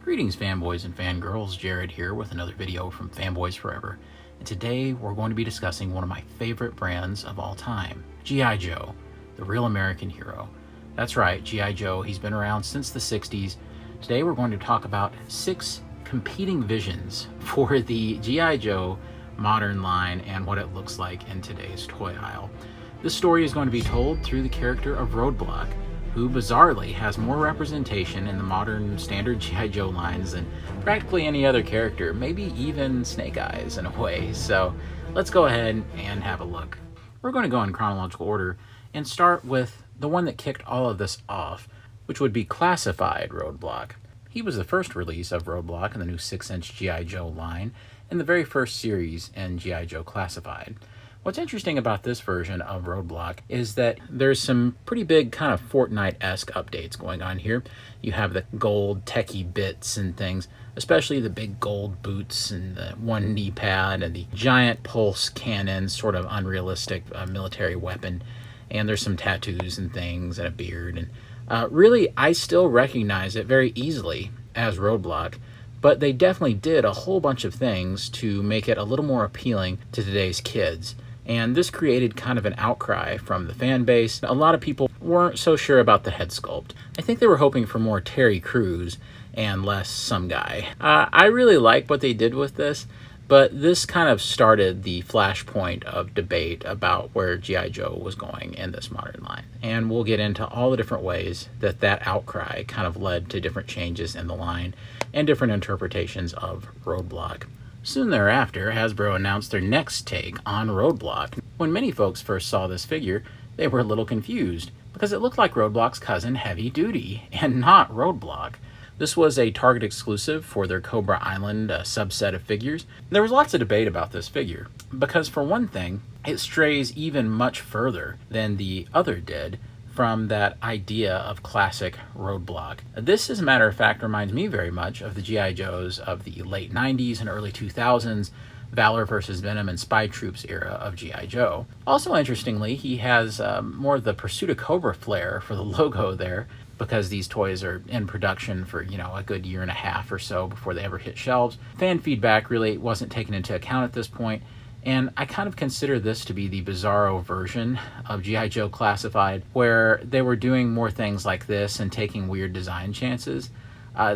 Greetings fanboys and fangirls, Jared here with another video from Fanboys Forever. And today we're going to be discussing one of my favorite brands of all time, G.I. Joe, the real American hero. That's right, G.I. Joe, he's been around since the 60s. Today we're going to talk about 6 competing visions for the G.I. Joe modern line and what it looks like in today's toy aisle. This story is going to be told through the character of Roadblock, who bizarrely has more representation in the modern standard G.I. Joe lines than practically any other character, maybe even Snake Eyes in a way. So let's go ahead and have a look. We're going to go in chronological order and start with the one that kicked all of this off, which would be Classified Roadblock. He was the first release of Roadblock in the new 6-inch G.I. Joe line and the very first series in G.I. Joe Classified. What's interesting about this version of Roadblock is that there's some pretty big kind of Fortnite-esque updates going on here. You have the gold techie bits and things, especially the big gold boots and the one knee pad and the giant pulse cannon, sort of unrealistic military weapon. And there's some tattoos and things and a beard. And really, I still recognize it very easily as Roadblock, but they definitely did a whole bunch of things to make it a little more appealing to today's kids. And this created kind of an outcry from the fan base. A lot of people weren't so sure about the head sculpt. I think they were hoping for more Terry Crews and less some guy. I really like what they did with this, but this kind of started the flashpoint of debate about where G.I. Joe was going in this modern line. And we'll get into all the different ways that that outcry kind of led to different changes in the line and different interpretations of Roadblock. Soon thereafter, Hasbro announced their next take on Roadblock. When many folks first saw this figure, they were a little confused because it looked like Roadblock's cousin Heavy Duty and not Roadblock. This was a Target exclusive for their Cobra Island subset of figures. There was lots of debate about this figure because, for one thing, it strays even much further than the other did from that idea of classic Roadblock. This, as a matter of fact, reminds me very much of the G.I. Joes of the late 90s and early 2000s, Valor vs. Venom and Spy Troops era of G.I. Joe. Also, interestingly, he has more of the Pursuit of Cobra flair for the logo there, because these toys are in production for, a good year and a half or so before they ever hit shelves. Fan feedback really wasn't taken into account at this point, and I kind of consider this to be the bizarro version of G.I. Joe Classified, where they were doing more things like this and taking weird design chances.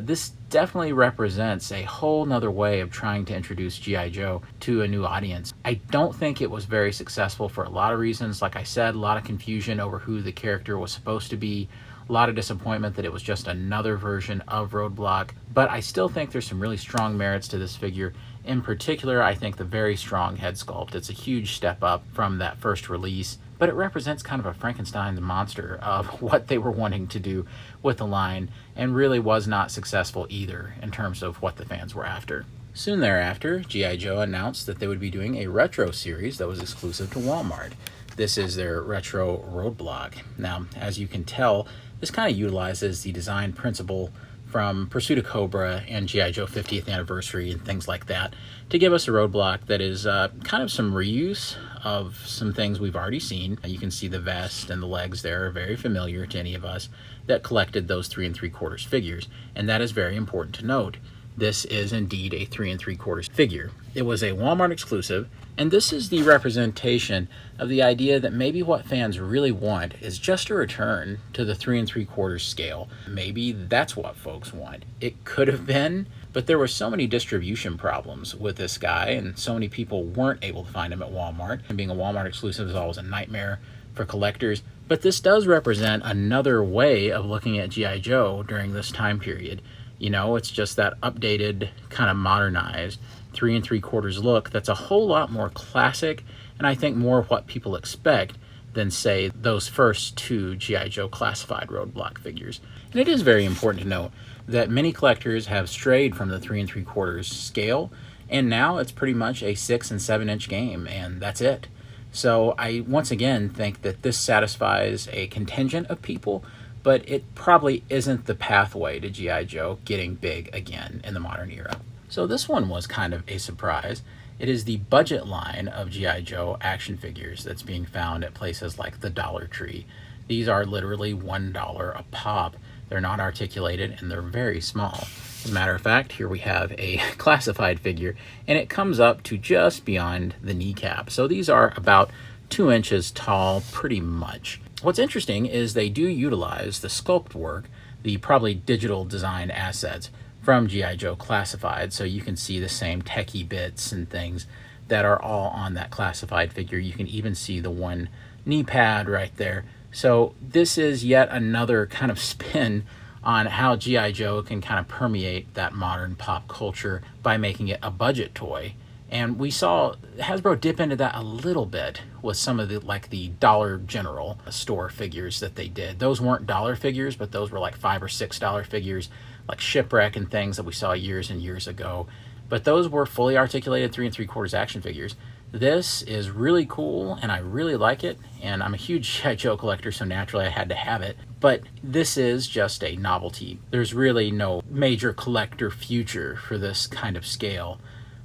This definitely represents a whole nother way of trying to introduce G.I. Joe to a new audience. I don't think it was very successful for a lot of reasons. Like I said, a lot of confusion over who the character was supposed to be, a lot of disappointment that it was just another version of Roadblock, but I still think there's some really strong merits to this figure. In particular, I think the very strong head sculpt. It's a huge step up from that first release, but it represents kind of a Frankenstein's monster of what they were wanting to do with the line, and really was not successful either in terms of what the fans were after. Soon thereafter, G.I. Joe announced that they would be doing a retro series that was exclusive to Walmart. This is their retro Roadblock. Now, as you can tell, this kind of utilizes the design principle from Pursuit of Cobra and G.I. Joe 50th Anniversary and things like that to give us a Roadblock that is kind of some reuse of some things we've already seen. You can see the vest and the legs there are very familiar to any of us that collected those 3 3/4 figures, and that is very important to note. This is indeed a 3 3/4 figure. It was a Walmart exclusive, and this is the representation of the idea that maybe what fans really want is just a return to the 3 3/4 scale. Maybe that's what folks want. It could have been, but there were so many distribution problems with this guy, and so many people weren't able to find him at Walmart. And being a Walmart exclusive is always a nightmare for collectors. But this does represent another way of looking at G.I. Joe during this time period. It's just that updated, kind of modernized 3 3/4 look that's a whole lot more classic, and I think more what people expect than, say, those first 2 G.I. Joe Classified Roadblock figures. And it is very important to note that many collectors have strayed from the 3 3/4 scale, and now it's pretty much a 6 and 7-inch game, and that's it. So I once again think that this satisfies a contingent of people, but it probably isn't the pathway to G.I. Joe getting big again in the modern era. So this one was kind of a surprise. It is the budget line of G.I. Joe action figures that's being found at places like the Dollar Tree. These are literally $1 a pop. They're not articulated and they're very small. As a matter of fact, here we have a classified figure, and it comes up to just beyond the kneecap. So these are about 2 inches tall, pretty much. What's interesting is they do utilize the sculpt work, the probably digital design assets from G.I. Joe Classified, so you can see the same techie bits and things that are all on that classified figure. You can even see the one knee pad right there. So this is yet another kind of spin on how G.I. Joe can kind of permeate that modern pop culture by making it a budget toy. And we saw Hasbro dip into that a little bit with some of the Dollar General store figures that they did. Those weren't dollar figures, but those were like $5 or $6 figures, like Shipwreck and things that we saw years and years ago. But those were fully articulated 3 3/4 action figures. This is really cool, and I really like it, and I'm a huge G.I. Joe collector, so naturally I had to have it. But this is just a novelty. There's really no major collector future for this kind of scale.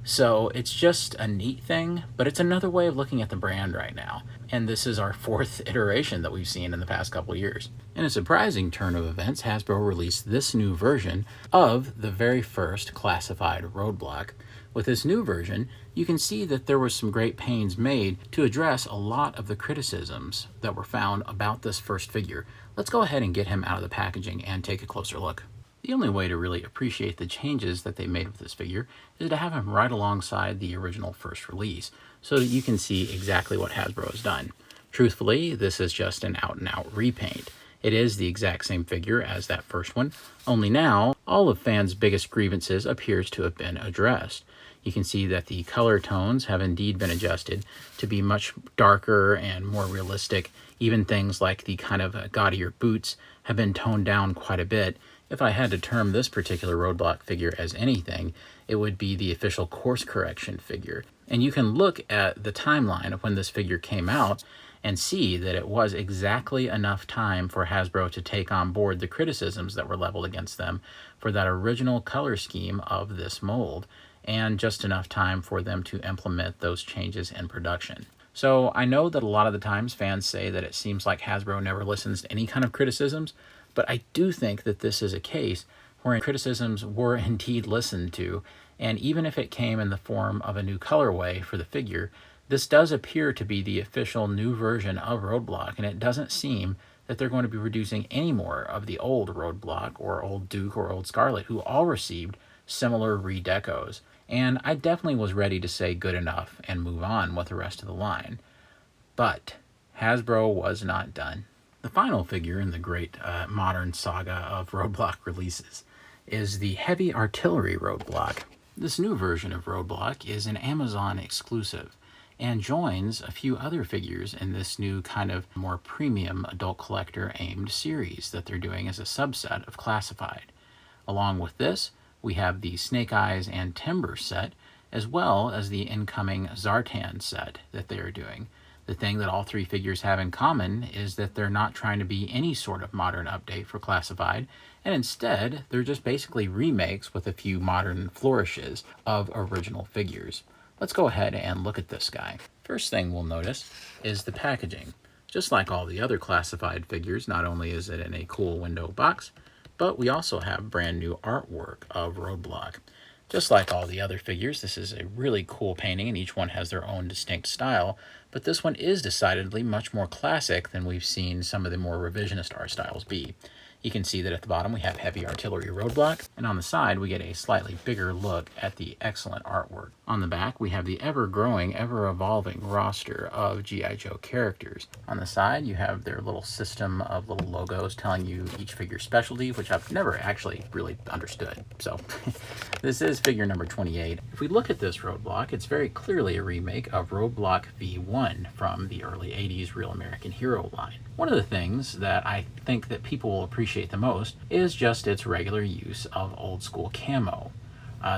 So it's just a neat thing, but it's another way of looking at the brand right now. And this is our 4th iteration that we've seen in the past couple of years. In a surprising turn of events, Hasbro released this new version of the very first classified Roadblock. With this new version, you can see that there was some great pains made to address a lot of the criticisms that were found about this first figure. Let's go ahead and get him out of the packaging and take a closer look. The only way to really appreciate the changes that they made with this figure is to have him right alongside the original first release, so that you can see exactly what Hasbro has done. Truthfully, this is just an out-and-out repaint. It is the exact same figure as that first one, only now all of fans' biggest grievances appears to have been addressed. You can see that the color tones have indeed been adjusted to be much darker and more realistic. Even things like the kind of gaudier boots have been toned down quite a bit. If I had to term this particular Roadblock figure as anything, it would be the official course correction figure. And you can look at the timeline of when this figure came out and see that it was exactly enough time for Hasbro to take on board the criticisms that were leveled against them for that original color scheme of this mold, and just enough time for them to implement those changes in production. So I know that a lot of the times fans say that it seems like Hasbro never listens to any kind of criticisms, but I do think that this is a case where criticisms were indeed listened to, and even if it came in the form of a new colorway for the figure, this does appear to be the official new version of Roadblock, and it doesn't seem that they're going to be reducing any more of the old Roadblock or old Duke or old Scarlet, who all received similar redecos. And I definitely was ready to say good enough and move on with the rest of the line. But Hasbro was not done. The final figure in the great modern saga of Roadblock releases is the Heavy Artillery Roadblock. This new version of Roadblock is an Amazon exclusive and joins a few other figures in this new kind of more premium adult collector aimed series that they're doing as a subset of Classified. Along with this, we have the Snake Eyes and Timber set, as well as the incoming Zartan set that they are doing. The thing that all 3 figures have in common is that they're not trying to be any sort of modern update for Classified, and instead, they're just basically remakes with a few modern flourishes of original figures. Let's go ahead and look at this guy. First thing we'll notice is the packaging. Just like all the other Classified figures, not only is it in a cool window box, but we also have brand new artwork of Roadblock. Just like all the other figures, this is a really cool painting, and each one has their own distinct style, but this one is decidedly much more classic than we've seen some of the more revisionist art styles be. You can see that at the bottom we have Heavy Artillery Roadblock, and on the side we get a slightly bigger look at the excellent artwork. On the back we have the ever-growing, ever-evolving roster of G.I. Joe characters. On the side you have their little system of little logos telling you each figure's specialty, which I've never actually really understood. So this is figure number 28. If we look at this Roadblock, it's very clearly a remake of Roadblock V1 from the early 80s Real American Hero line. One of the things that I think that people will appreciate the most is just its regular use of old school camo.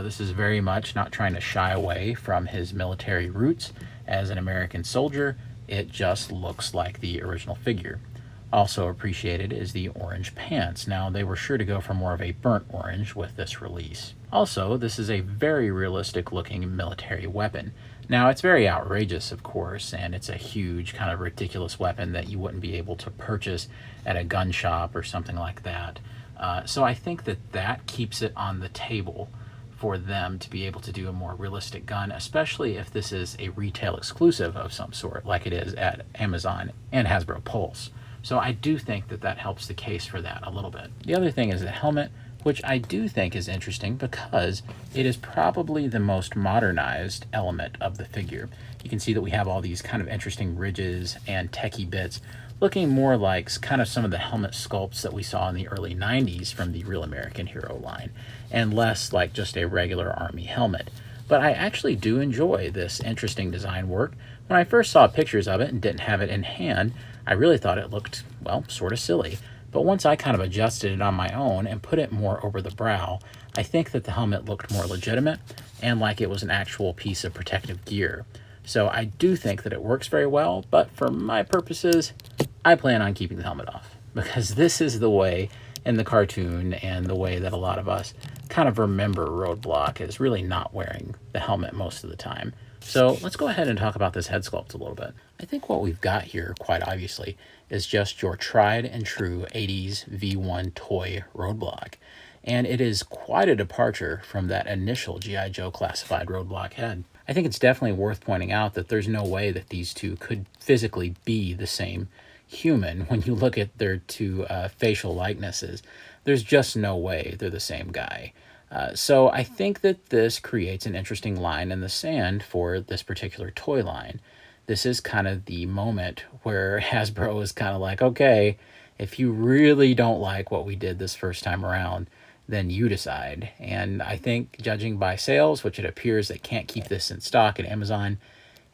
This is very much not trying to shy away from his military roots as an American soldier. It just looks like the original figure. Also appreciated is the orange pants. Now, they were sure to go for more of a burnt orange with this release. Also, this is a very realistic looking military weapon. Now, it's very outrageous, of course, and it's a huge kind of ridiculous weapon that you wouldn't be able to purchase at a gun shop or something like that. So I think that that keeps it on the table for them to be able to do a more realistic gun, especially if this is a retail exclusive of some sort, like it is at Amazon and Hasbro Pulse. So I do think that that helps the case for that a little bit. The other thing is the helmet, which I do think is interesting because it is probably the most modernized element of the figure. You can see that we have all these kind of interesting ridges and techie bits, looking more like kind of some of the helmet sculpts that we saw in the early 90s from the Real American Hero line, and less like just a regular army helmet. But I actually do enjoy this interesting design work. When I first saw pictures of it and didn't have it in hand, I really thought it looked, well, sort of silly. But once I kind of adjusted it on my own and put it more over the brow, I think that the helmet looked more legitimate and like it was an actual piece of protective gear. So I do think that it works very well, but for my purposes, I plan on keeping the helmet off, because this is the way in the cartoon and the way that a lot of us kind of remember Roadblock is really not wearing the helmet most of the time. So let's go ahead and talk about this head sculpt a little bit. I think what we've got here, quite obviously, is just your tried and true 80s V1 toy Roadblock. And it is quite a departure from that initial G.I. Joe classified Roadblock head. I think it's definitely worth pointing out that there's no way that these two could physically be the same human when you look at their two facial likenesses. There's just no way they're the same guy. So I think that this creates an interesting line in the sand for this particular toy line. This is kind of the moment where Hasbro is kind of like, okay, if you really don't like what we did this first time around, then you decide. And I think judging by sales, which it appears they can't keep this in stock at Amazon,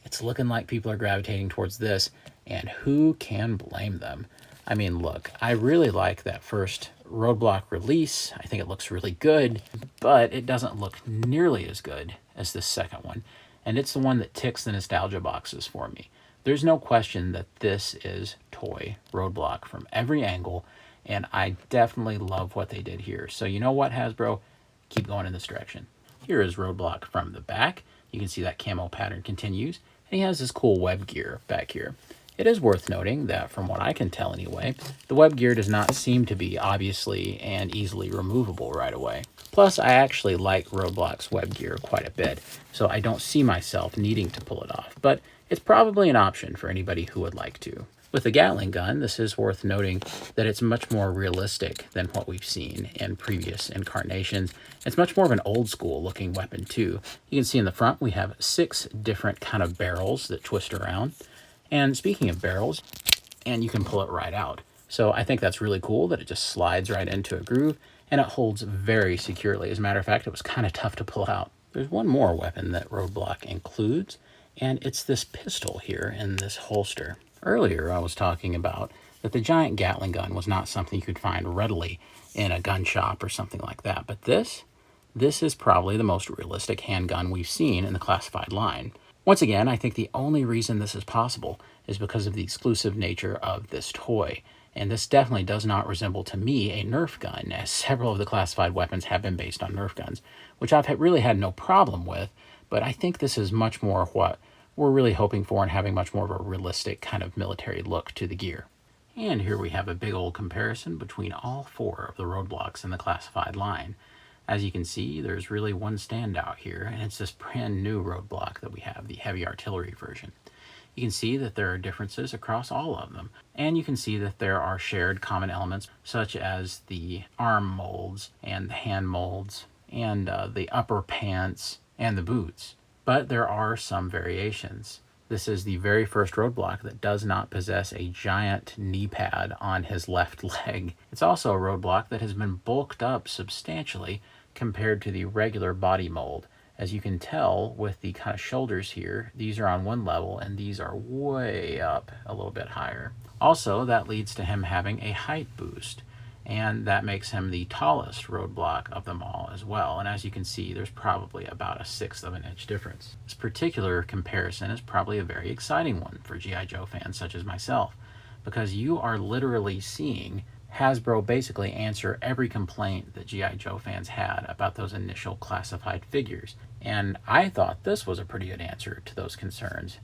it's looking like people are gravitating towards this, and who can blame them? I mean, look, I really like that first Roadblock release. I think it looks really good, but it doesn't look nearly as good as this second one. And it's the one that ticks the nostalgia boxes for me. There's no question that this is toy Roadblock from every angle, and I definitely love what they did here. So you know what, Hasbro? Keep going in this direction. Here is Roadblock from the back. You can see that camo pattern continues, and he has this cool web gear back here. It is worth noting that, from what I can tell anyway, the web gear does not seem to be obviously and easily removable right away. Plus, I actually like Roadblock's web gear quite a bit, so I don't see myself needing to pull it off, but it's probably an option for anybody who would like to. With the Gatling gun, this is worth noting that it's much more realistic than what we've seen in previous incarnations. It's much more of an old school looking weapon too. You can see in the front we have 6 different kind of barrels that twist around. And speaking of barrels, and you can pull it right out. So I think that's really cool that it just slides right into a groove and it holds very securely. As a matter of fact, it was kind of tough to pull out. There's one more weapon that Roadblock includes, and it's this pistol here in this holster. Earlier, I was talking about that the giant Gatling gun was not something you could find readily in a gun shop or something like that. But this is probably the most realistic handgun we've seen in the classified line. Once again, I think the only reason this is possible is because of the exclusive nature of this toy. And this definitely does not resemble to me a Nerf gun, as several of the classified weapons have been based on Nerf guns, which I've really had no problem with. But I think this is much more what we're really hoping for and having much more of a realistic kind of military look to the gear. And here we have a big old comparison between all 4 of the Roadblocks in the classified line. As you can see, there's really one standout here, and it's this brand new Roadblock that we have, the heavy artillery version. You can see that there are differences across all of them, and you can see that there are shared common elements such as the arm molds and the hand molds and the upper pants and the boots. But there are some variations. This is the very first Roadblock that does not possess a giant knee pad on his left leg. It's also a Roadblock that has been bulked up substantially compared to the regular body mold. As you can tell with the kind of shoulders here, these are on one level and these are way up a little bit higher. Also, that leads to him having a height boost, and that makes him the tallest Roadblock of them all as well. And as you can see, there's probably about a 1/6 of an inch difference. This particular comparison is probably a very exciting one for G.I. Joe fans such as myself, because you are literally seeing Hasbro basically answer every complaint that G.I. Joe fans had about those initial classified figures. And I thought this was a pretty good answer to those concerns.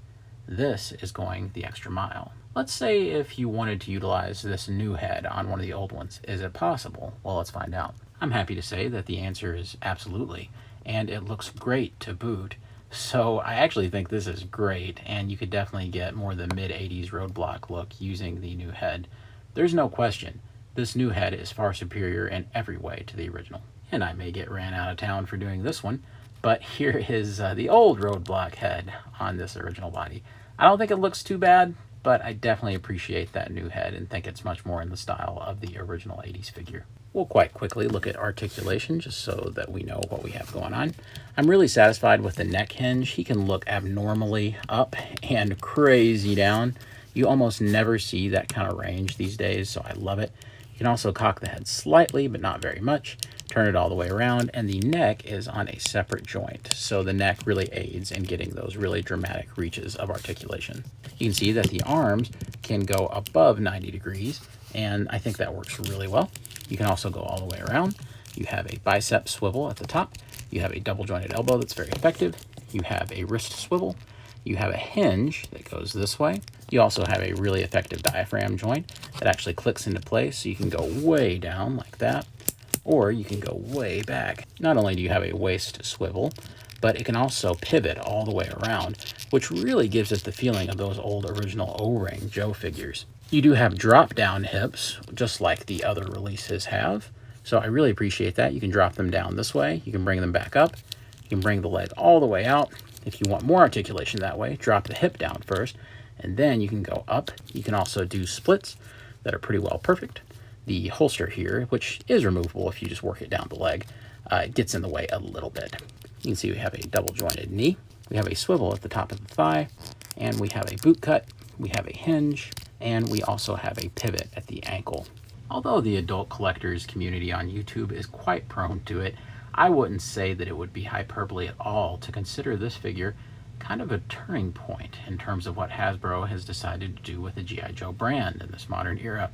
This is going the extra mile. Let's say if you wanted to utilize this new head on one of the old ones, is it possible? Well, let's find out. I'm happy to say that the answer is absolutely, and it looks great to boot. So I actually think this is great, and you could definitely get more of the mid-80s Roadblock look using the new head. There's no question, this new head is far superior in every way to the original. And I may get ran out of town for doing this one, but here is the old Roadblock head on this original body. I don't think it looks too bad, but I definitely appreciate that new head and think it's much more in the style of the original 80s figure. We'll quite quickly look at articulation just so that we know what we have going on. I'm really satisfied with the neck hinge. He can look abnormally up and crazy down. You almost never see that kind of range these days, so I love it. You can also cock the head slightly, but not very much. Turn it all the way around, and the neck is on a separate joint, so the neck really aids in getting those really dramatic reaches of articulation. You can see that the arms can go above 90 degrees, and I think that works really well. You can also go all the way around. You have a bicep swivel at the top. You have a double jointed elbow that's very effective. You have a wrist swivel. You have a hinge that goes this way. You also have a really effective diaphragm joint that actually clicks into place, so you can go way down like that, or you can go way back. Not only do you have a waist swivel, but it can also pivot all the way around, which really gives us the feeling of those old original O-ring Joe figures. You do have drop-down hips, just like the other releases have, so I really appreciate that. You can drop them down this way. You can bring them back up. You can bring the leg all the way out. If you want more articulation that way, drop the hip down first, and then you can go up. You can also do splits that are pretty well perfect. The holster here, which is removable if you just work it down the leg, gets in the way a little bit. You can see we have a double jointed knee. We have a swivel at the top of the thigh, and we have a boot cut. We have a hinge, and we also have a pivot at the ankle. Although the adult collectors community on YouTube is quite prone to it, I wouldn't say that it would be hyperbole at all to consider this figure kind of a turning point in terms of what Hasbro has decided to do with the G.I. Joe brand in this modern era.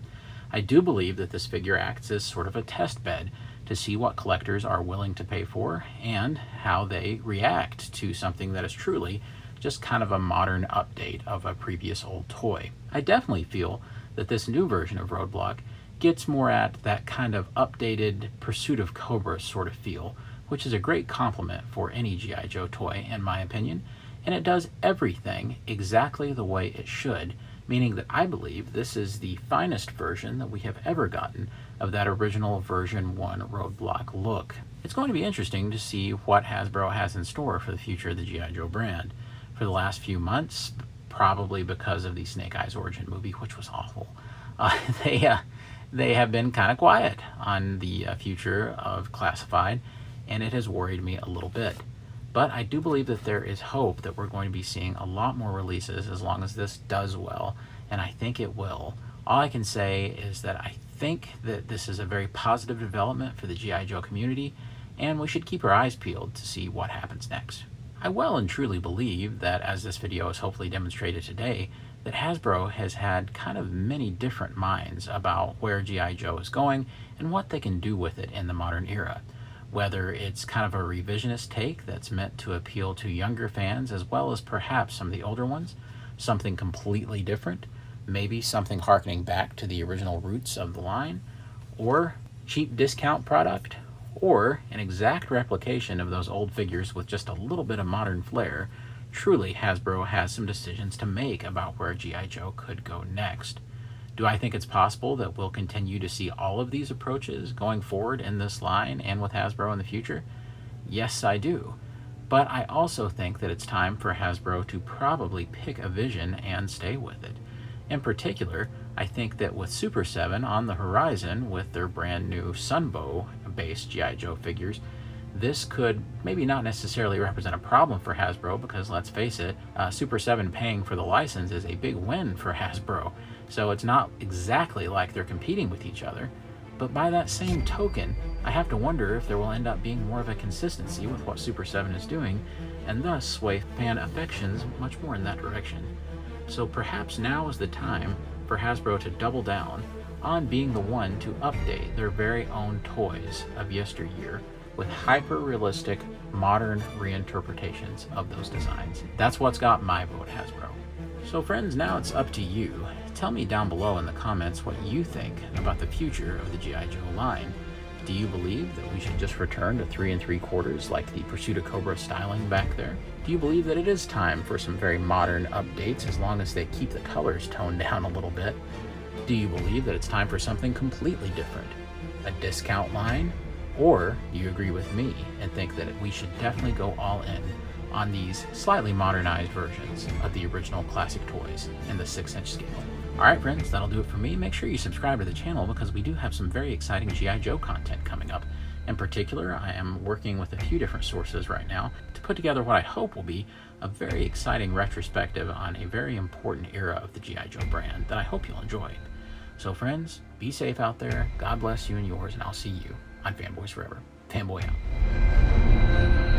I do believe that this figure acts as sort of a test bed to see what collectors are willing to pay for and how they react to something that is truly just kind of a modern update of a previous old toy. I definitely feel that this new version of Roadblock gets more at that kind of updated Pursuit of Cobra sort of feel, which is a great compliment for any G.I. Joe toy, in my opinion, and it does everything exactly the way it should, meaning that I believe this is the finest version that we have ever gotten of that original version 1 Roadblock look. It's going to be interesting to see what Hasbro has in store for the future of the G.I. Joe brand. For the last few months, probably because of the Snake Eyes origin movie, which was awful, they have been kind of quiet on the future of Classified, and it has worried me a little bit. But I do believe that there is hope that we're going to be seeing a lot more releases as long as this does well, and I think it will. All I can say is that I think that this is a very positive development for the G.I. Joe community, and we should keep our eyes peeled to see what happens next. I well and truly believe that, as this video has hopefully demonstrated today, that Hasbro has had kind of many different minds about where G.I. Joe is going and what they can do with it in the modern era. Whether it's kind of a revisionist take that's meant to appeal to younger fans as well as perhaps some of the older ones, something completely different, maybe something harkening back to the original roots of the line, or cheap discount product, or an exact replication of those old figures with just a little bit of modern flair. Truly, Hasbro has some decisions to make about where G.I. Joe could go next. Do I think it's possible that we'll continue to see all of these approaches going forward in this line and with Hasbro in the future? Yes, I do. But I also think that it's time for Hasbro to probably pick a vision and stay with it. In particular, I think that with Super 7 on the horizon with their brand new Sunbow-based G.I. Joe figures, this could maybe not necessarily represent a problem for Hasbro because, let's face it, Super 7 paying for the license is a big win for Hasbro. So it's not exactly like they're competing with each other. But by that same token, I have to wonder if there will end up being more of a consistency with what Super 7 is doing, and thus sway fan affections much more in that direction. So perhaps now is the time for Hasbro to double down on being the one to update their very own toys of yesteryear with hyper-realistic, modern reinterpretations of those designs. That's what's got my vote, Hasbro. So friends, now it's up to you. Tell me down below in the comments what you think about the future of the G.I. Joe line. Do you believe that we should just return to 3 3/4 like the Pursuit of Cobra styling back there? Do you believe that it is time for some very modern updates as long as they keep the colors toned down a little bit? Do you believe that it's time for something completely different? A discount line? Or do you agree with me and think that we should definitely go all in on these slightly modernized versions of the original classic toys in the 6-inch scale? Alright friends, that'll do it for me. Make sure you subscribe to the channel because we do have some very exciting G.I. Joe content coming up. In particular, I am working with a few different sources right now to put together what I hope will be a very exciting retrospective on a very important era of the G.I. Joe brand that I hope you'll enjoy. So friends, be safe out there, God bless you and yours, and I'll see you on Fanboys Forever. Fanboy out.